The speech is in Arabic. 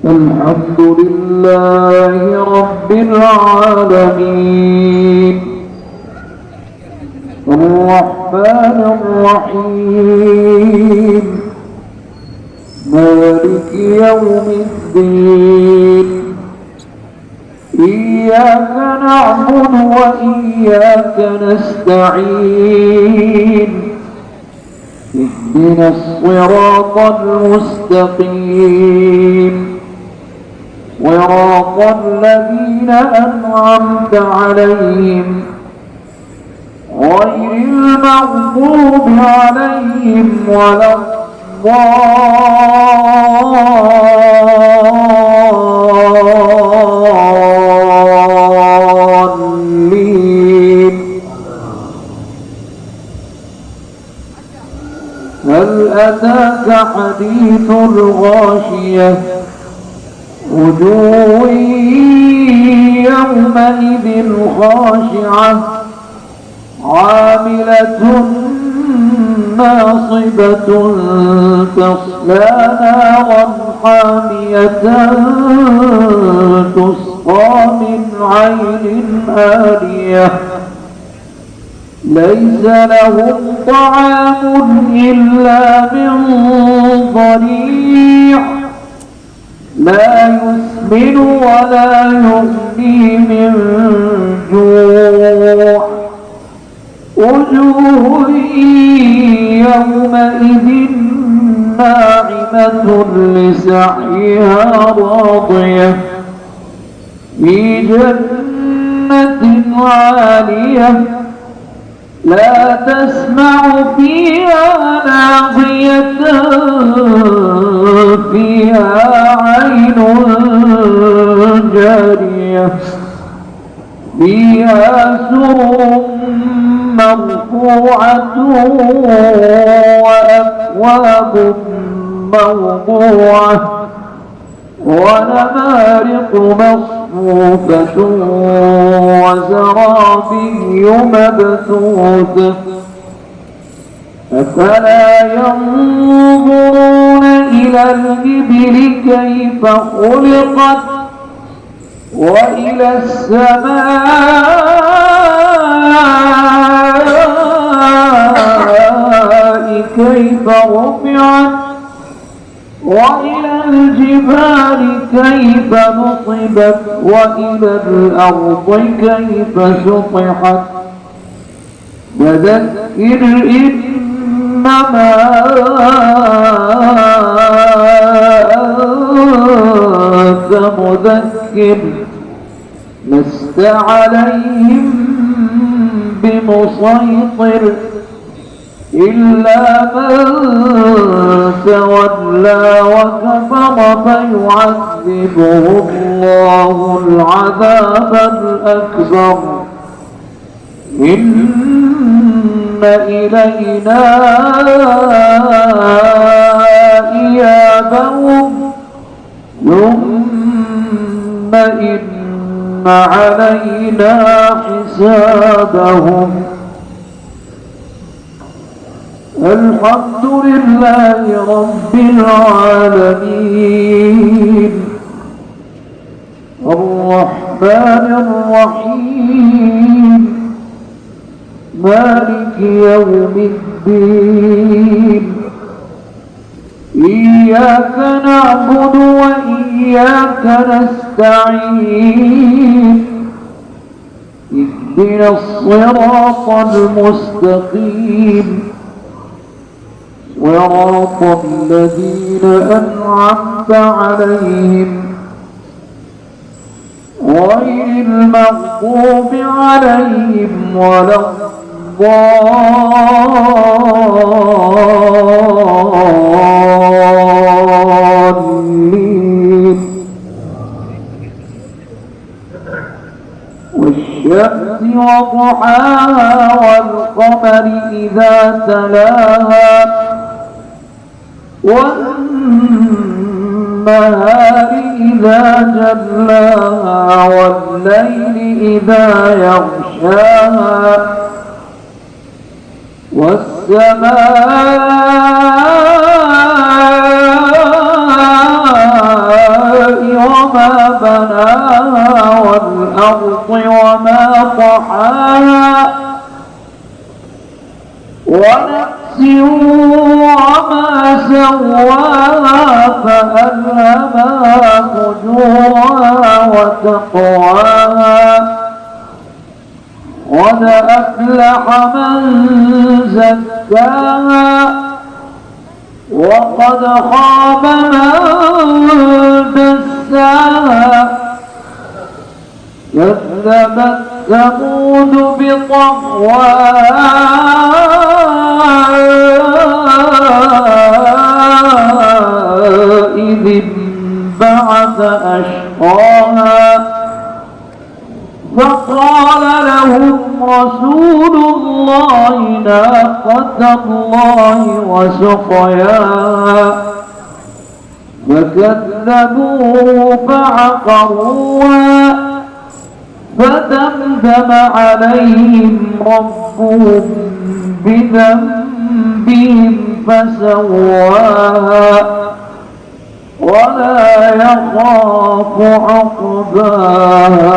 الحمد لله رب العالمين الرحمن الرحيم مالك يوم الدين إياك نعبد وإياك نستعين اهدنا الصراط المستقيم صراط الذين أنعمت عليهم غير المغضوب عليهم ولا الضالين. هل أتاك حديث الغاشية وجوه يومئذ خاشعة عاملة ناصبة تصلى نارا حامية تسقى من عين آنية ليس لهم طعام إلا من ضريع لا يسمن ولا يغني من جوع وجوه يومئذ ناعمة لسعيها راضية في جنة عالية لا تسمع فيها لاغية فيها عين جارية فيها سرر مرفوعة وأكواب موضوعة ونمارق مصفوفة وزرابي مبثوثة أفلا ينظرون إلى الإبل كيف خلقت وإلى السماء كيف رفعت وإلى الجبال كيف نصبت وإلى الأرض كيف سطحت فذكر إنما أنت مذكر لست عليهم بمسيطر إلا من تولى وكفر فيعذبه الله العذاب الأكبر إن إلينا إيابهم ثم إن علينا حسابهم. الحمد لله رب العالمين الرحمن الرحيم مالك يوم الدين إياك نعبد وإياك نستعين اهدنا الصراط المستقيم صراط الذين أنعمت عليهم غير المغضوب عليهم ولا الضالين. والشمس وضحاها والقمر إذا تلاها والنهار إذا جلاها والليل إذا يغشاها والسماء بناها والأرض وما طحاها ونفس وما سواها فألهمها فجورها وتقواها قد أفلح من زكاها وقد خاب من دساها كذبت ثمود بطغواها إذ انبعث أشقاها فقال لهم رسول الله ناقة الله وسقياها فكذبوه فعقروها فدمدم عليهم ربهم بذنبهم فسواها ولا يخاف عقباها